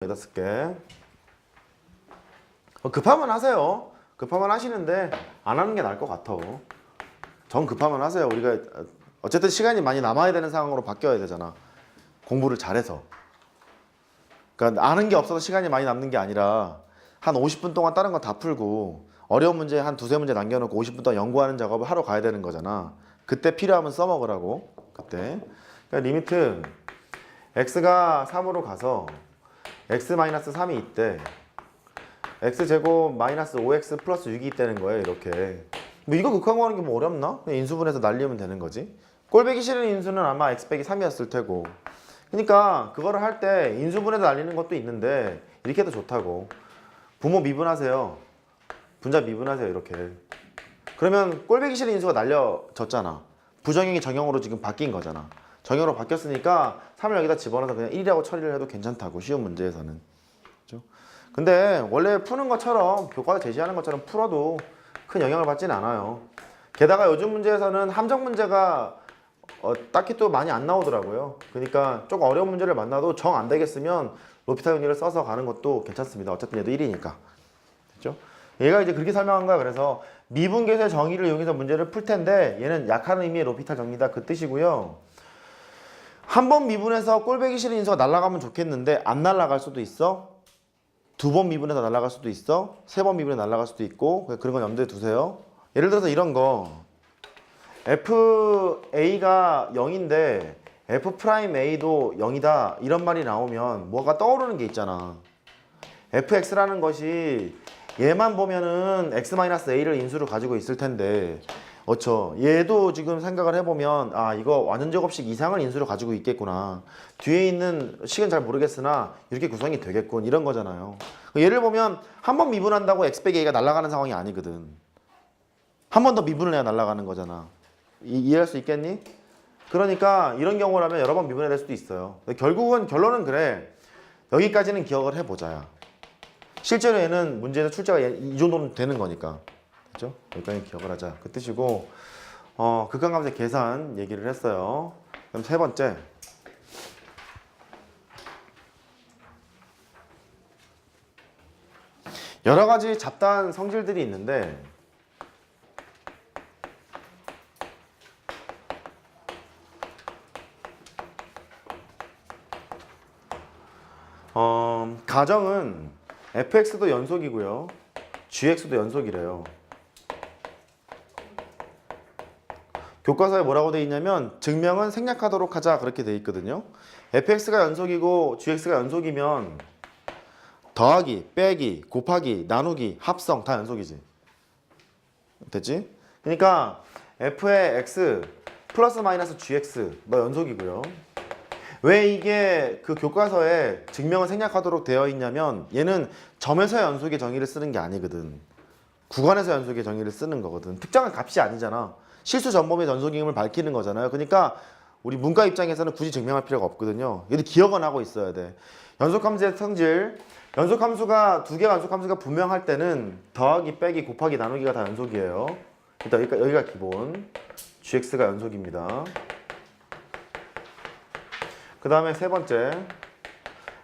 여기다 쓸게. 급하면 하세요. 급하면 하시는데 안 하는 게 나을 것 같아. 정 급하면 하세요. 우리가 어쨌든 시간이 많이 남아야 되는 상황으로 바뀌어야 되잖아. 공부를 잘해서. 그러니까 아는 게 없어서 시간이 많이 남는 게 아니라 한 50분 동안 다른 거 다 풀고 어려운 문제 한 두세 문제 남겨놓고 50분 동안 연구하는 작업을 하러 가야 되는 거잖아. 그때 필요하면 써먹으라고. 그때. 그러니까 리미트 x가 3으로 가서 x-3이 있대. x제곱 마이너스 5x 플러스 6이 있다는 거예요. 이렇게. 뭐 이거 극한구하는 게 뭐 어렵나? 그냥 인수분해서 날리면 되는 거지. 꼴배기 싫은 인수는 아마 x 빼기 3이었을 테고. 그러니까 그거를 할 때 인수분해서 날리는 것도 있는데 이렇게 해도 좋다고. 부모 미분하세요. 분자 미분하세요. 이렇게. 그러면 꼴배기 싫은 인수가 날려졌잖아. 부정형이 정형으로 지금 바뀐 거잖아. 정형으로 바뀌었으니까 3을 여기다 집어넣어서 그냥 1이라고 처리를 해도 괜찮다고. 쉬운 문제에서는. 그렇죠? 근데 원래 푸는 것처럼 교과서 제시하는 것처럼 풀어도 큰 영향을 받지는 않아요. 게다가 요즘 문제에서는 함정 문제가 딱히 또 많이 안 나오더라고요. 그러니까 조금 어려운 문제를 만나도 정 안 되겠으면 로피타 용리를 써서 가는 것도 괜찮습니다. 어쨌든 얘도 1이니까. 됐죠? 얘가 이제 그렇게 설명한 거야. 그래서 미분계수의 정의를 이용해서 문제를 풀 텐데 얘는 약한 의미의 로피탈 정리다 그 뜻이고요. 한 번 미분해서 꼴배기 싫은 인수가 날아가면 좋겠는데 안 날아갈 수도 있어. 두 번 미분해서 날아갈 수도 있어. 세 번 미분해서 날아갈 수도 있고. 그런 건 염두에 두세요. 예를 들어서 이런 거 FA가 0인데 F'A도 0이다 이런 말이 나오면 뭐가 떠오르는 게 있잖아. fx라는 것이 얘만 보면은 x-a를 인수로 가지고 있을 텐데 어쵸. 얘도 지금 생각을 해보면 아 이거 완전제곱식 이상을 인수로 가지고 있겠구나. 뒤에 있는 식은 잘 모르겠으나 이렇게 구성이 되겠군 이런 거잖아요. 얘를 보면 한 번 미분한다고 x 빼기 a가 날아가는 상황이 아니거든. 한 번 더 미분을 해야 날아가는 거잖아. 이해할 수 있겠니? 그러니까 이런 경우라면 여러 번 미분해야 될 수도 있어요. 결국은 결론은 그래. 여기까지는 기억을 해보자야. 실제로 얘는 문제에서 출제가 이 정도는 되는 거니까. 그렇죠? 여기까지 기억을 하자. 그 뜻이고 극한감수의 계산 얘기를 했어요. 그럼 세 번째. 여러 가지 잡다한 성질들이 있는데 가정은 fx도 연속이고요. gx도 연속이래요. 교과서에 뭐라고 돼 있냐면 증명은 생략하도록 하자 그렇게 돼 있거든요. fx가 연속이고 gx가 연속이면 더하기, 빼기, 곱하기, 나누기, 합성 다 연속이지. 됐지? 그러니까 f의 x 플러스 마이너스 gx 너 연속이고요. 왜 이게 그 교과서에 증명을 생략하도록 되어 있냐면 얘는 점에서 연속의 정의를 쓰는 게 아니거든. 구간에서 연속의 정의를 쓰는 거거든. 특정한 값이 아니잖아. 실수 전범의 연속임을 밝히는 거잖아요. 그러니까 우리 문과 입장에서는 굳이 증명할 필요가 없거든요. 얘도 기억은 하고 있어야 돼. 연속함수의 성질. 연속함수가 두 개가 연속함수가 분명할 때는 더하기, 빼기, 곱하기, 나누기가 다 연속이에요. 일단 여기가 기본. gx가 연속입니다. 그 다음에 세 번째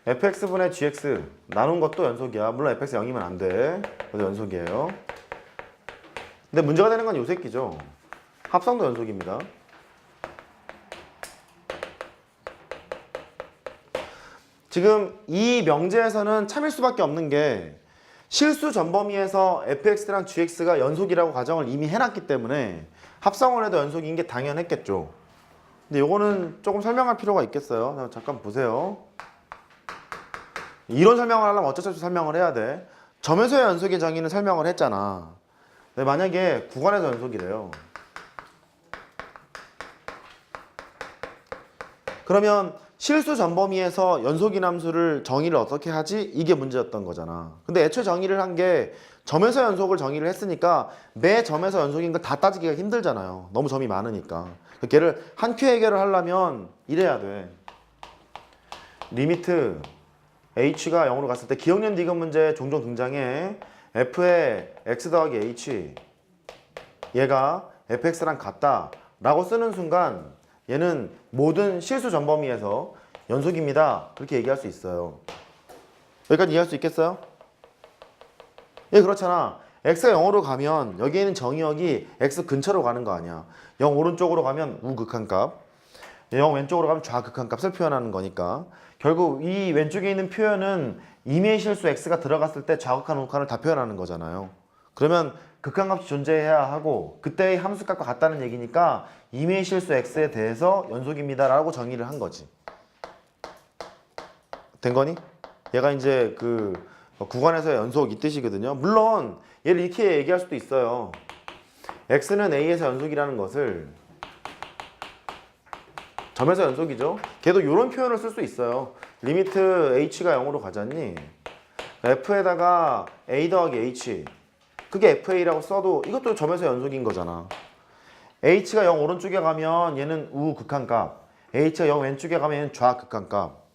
fx분의 gx 나눈 것도 연속이야. 물론 fx 0이면 안 돼. 그래서 연속이에요. 근데 문제가 되는 건 요 새끼죠. 합성도 연속입니다. 지금 이 명제에서는 참일 수밖에 없는 게 실수 전범위에서 fx랑 gx가 연속이라고 가정을 이미 해놨기 때문에 합성을 해도 연속인 게 당연했겠죠. 근데 요거는 조금 설명할 필요가 있겠어요. 잠깐 보세요. 이론 설명을 하려면 어쩔 수 없이 설명을 해야 돼. 점에서의 연속의 정의는 설명을 했잖아. 근데 만약에 구간에서 연속이래요. 그러면 실수 전범위에서 연속인 함수를 정의를 어떻게 하지? 이게 문제였던 거잖아. 근데 애초에 정의를 한 게 점에서 연속을 정의를 했으니까 매 점에서 연속인 걸 다 따지기가 힘들잖아요. 너무 점이 많으니까. 걔를 한 큐 해결을 하려면 이래야 돼. 리미트 h가 0으로 갔을 때 기억력 디귿 문제에 종종 등장해. f의 x 더하기 h 얘가 fx랑 같다 라고 쓰는 순간 얘는 모든 실수 전범위에서 연속입니다. 그렇게 얘기할 수 있어요. 여기까지 이해할 수 있겠어요? 예, 그렇잖아. x가 0으로 가면 여기에 있는 정의역이 x 근처로 가는 거 아니야. 0 오른쪽으로 가면 우극한값, 0 왼쪽으로 가면 좌극한값을 표현하는 거니까 결국 이 왼쪽에 있는 표현은 임의의 실수 x가 들어갔을 때 좌극한 우극한을 다 표현하는 거잖아요. 그러면 극한값이 존재해야 하고 그때의 함수값과 같다는 얘기니까 임의의 실수 x에 대해서 연속입니다 라고 정의를 한 거지. 된 거니? 얘가 이제 그 구간에서의 연속 이 뜻이거든요. 물론 얘를 이렇게 얘기할 수도 있어요. x는 a에서 연속이라는 것을 점에서 연속이죠. 걔도 이런 표현을 쓸 수 있어요. 리미트 h가 0으로 가잖니? f에다가 a 더하기 h 그게 fa라고 써도 이것도 점에서 연속인 거잖아. h가 0 오른쪽에 가면 얘는 우극한값, h가 0 왼쪽에 가면 얘는 좌극한값.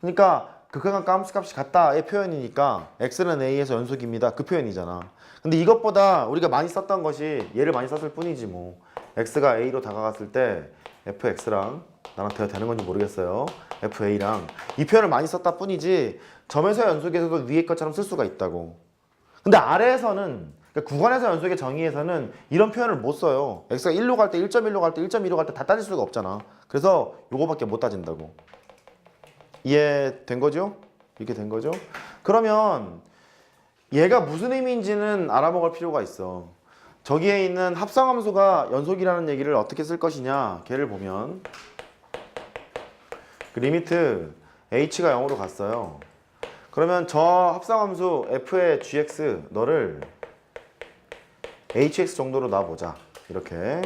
그러니까 극한값과 함수값이 같다의 표현이니까 x는 a에서 연속입니다. 그 표현이잖아. 근데 이것보다 우리가 많이 썼던 것이 얘를 많이 썼을 뿐이지 뭐. x가 a로 다가갔을 때 fx랑 나랑 되는 건지 모르겠어요. fa랑 이 표현을 많이 썼다 뿐이지 점에서 연속에서도 위에 것처럼 쓸 수가 있다고. 근데 아래에서는 그러니까 구간에서 연속의 정의에서는 이런 표현을 못 써요. x가 1로 갈 때 1.1로 갈 때 1.2로 갈 때 다 따질 수가 없잖아. 그래서 요거밖에 못 따진다고. 이해된 거죠? 이렇게 된 거죠? 그러면 얘가 무슨 의미인지는 알아먹을 필요가 있어. 저기에 있는 합성함수가 연속이라는 얘기를 어떻게 쓸 것이냐 걔를 보면 그 리미트 h가 0으로 갔어요. 그러면 저 합성함수 f의 gx 너를 hx 정도로 놔보자. 이렇게.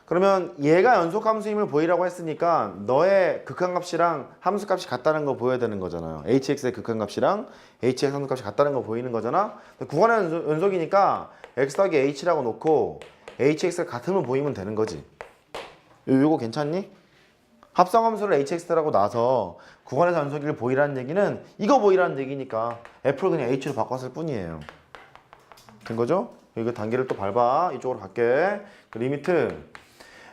그러면 얘가 연속함수임을 보이라고 했으니까 너의 극한값이랑 함수값이 같다는 거 보여야 되는 거잖아요. hx의 극한값이랑 hx 함수값이 같다는 거 보이는 거잖아. 구간의 연속이니까 x 더하기 h라고 놓고 hx가 같음을 보이면 되는 거지. 요거 괜찮니? 합성함수를 hx라고 놔서 구간에서 연속을 보이라는 얘기는 이거 보이라는 얘기니까 f를 그냥 h로 바꿨을 뿐이에요. 된 거죠? 이거 단계를 또 밟아. 이쪽으로 갈게. 그 리미트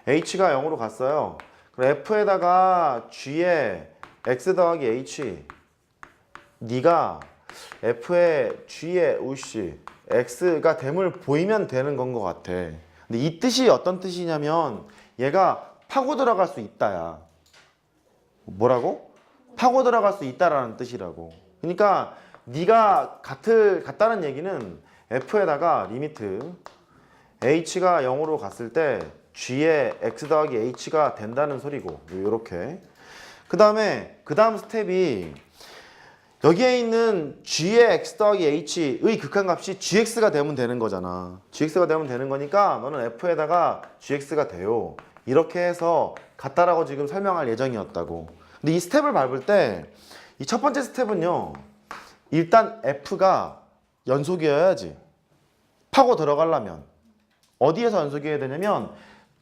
h가 0으로 갔어요. 그럼 f에다가 g에 x 더하기 h 네가 f의 g의 우씨 x가 됨을 보이면 되는 건 것 같아. 근데 이 뜻이 어떤 뜻이냐면 얘가 파고 들어갈 수 있다야. 뭐라고? 파고 들어갈 수 있다라는 뜻이라고. 그러니까 네가 같다는 얘기는 f에다가 리미트 h가 0으로 갔을 때 g의 x 더하기 h가 된다는 소리고 요렇게. 그 다음 스텝이 여기에 있는 g의 x 더하기 h의 극한값이 gx가 되면 되는 거잖아. gx가 되면 되는 거니까 너는 f에다가 gx가 돼요. 이렇게 해서 같다라고 지금 설명할 예정이었다고. 근데 이 스텝을 밟을 때 이 첫 번째 스텝은요. 일단 f가 연속이어야지. 파고 들어가려면 어디에서 연속이어야 되냐면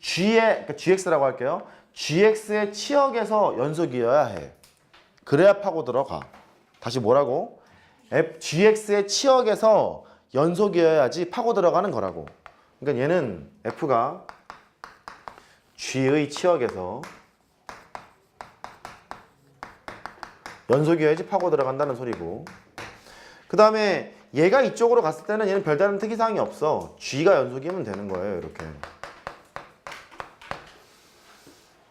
그러니까 gx라고 할게요. gx의 치역에서 연속이어야 해. 그래야 파고 들어가. 다시 뭐라고? gx의 치역에서 연속이어야지 파고 들어가는 거라고. 그러니까 얘는 f가 g의 치역에서 연속이어야지 파고 들어간다는 소리고. 그 다음에 얘가 이쪽으로 갔을 때는 얘는 별다른 특이사항이 없어. g가 연속이면 되는 거예요. 이렇게.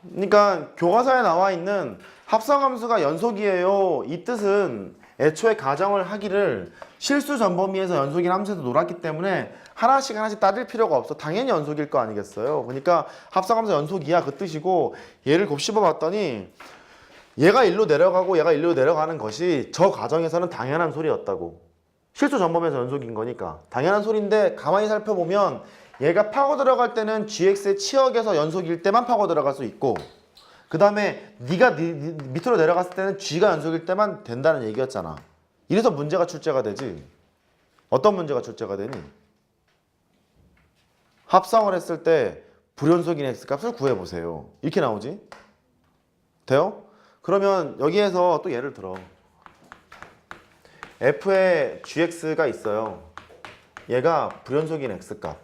그러니까 교과서에 나와 있는 합성함수가 연속이에요. 이 뜻은 애초에 가정을 하기를 실수 전범위에서 연속인 함수에서 놀았기 때문에 하나씩 따질 필요가 없어. 당연히 연속일 거 아니겠어요. 그러니까 합성함수 연속이야 그 뜻이고 얘를 곱씹어 봤더니 얘가 일로 내려가고 얘가 일로 내려가는 것이 저 가정에서는 당연한 소리였다고. 실수 전범위에서 연속인 거니까 당연한 소리인데 가만히 살펴보면 얘가 파고 들어갈 때는 gx의 치역에서 연속일 때만 파고 들어갈 수 있고 그 다음에 네가 밑으로 내려갔을 때는 g가 연속일 때만 된다는 얘기였잖아. 이래서 문제가 출제가 되지. 어떤 문제가 출제가 되니? 합성을 했을 때 불연속인 x값을 구해보세요. 이렇게 나오지? 돼요? 그러면 여기에서 또 예를 들어 f의 gx가 있어요. 얘가 불연속인 x값.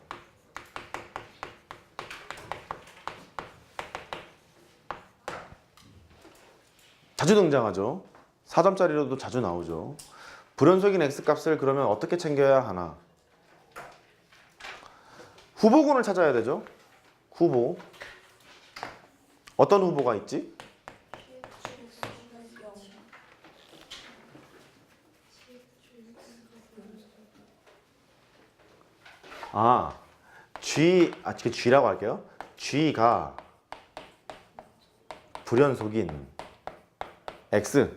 자주 등장하죠. 4점짜리로도 자주 나오죠. 불연속인 x값을 그러면 어떻게 챙겨야 하나? 후보군을 찾아야 되죠. 후보. 어떤 후보가 있지? G라고 할게요. G가 불연속인 X.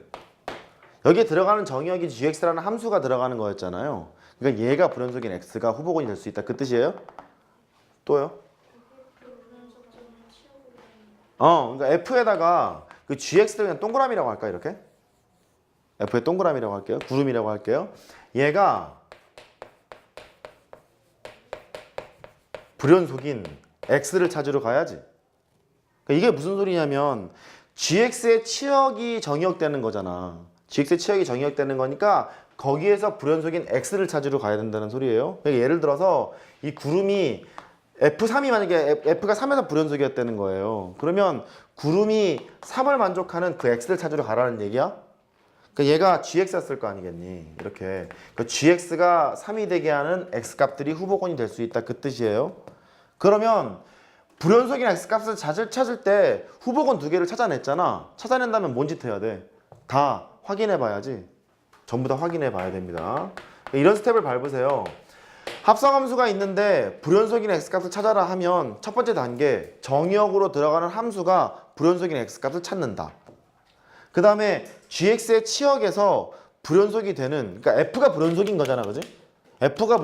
여기에 들어가는 정의역이 GX라는 함수가 들어가는 거였잖아요. 그러니까 얘가 불연속인 X가 후보군이 될 수 있다. 그 뜻이에요? 또요? 그러니까 F에다가 그 GX를 그냥 동그라미라고 할까 이렇게? F의 동그라미라고 할게요. 구름이라고 할게요. 얘가 불연속인 X를 찾으러 가야지. 그러니까 이게 무슨 소리냐면 GX의 치역이 정의역되는 거잖아. GX의 치역이 정의역되는 거니까 거기에서 불연속인 X를 찾으러 가야 된다는 소리예요. 그러니까 예를 들어서 이 구름이 F3이 만약에 F가 3에서 불연속이었다는 거예요. 그러면 구름이 3을 만족하는 그 X를 찾으러 가라는 얘기야? 그러니까 얘가 GX였을 거 아니겠니? 이렇게 그 GX가 3이 되게 하는 X값들이 후보군이 될 수 있다. 그 뜻이에요. 그러면 불연속인 X값을 찾을 때 후보군 두 개를 찾아냈잖아. 찾아낸다면 뭔 짓 해야 돼? 다 확인해 봐야지. 전부 다 확인해 봐야 됩니다. 이런 스텝을 밟으세요. 합성함수가 있는데 불연속인 X값을 찾아라 하면 첫 번째 단계 정의역으로 들어가는 함수가 불연속인 X값을 찾는다. 그 다음에 GX의 치역에서 불연속이 되는, 그러니까 F가 불연속인 거잖아, 그지? F가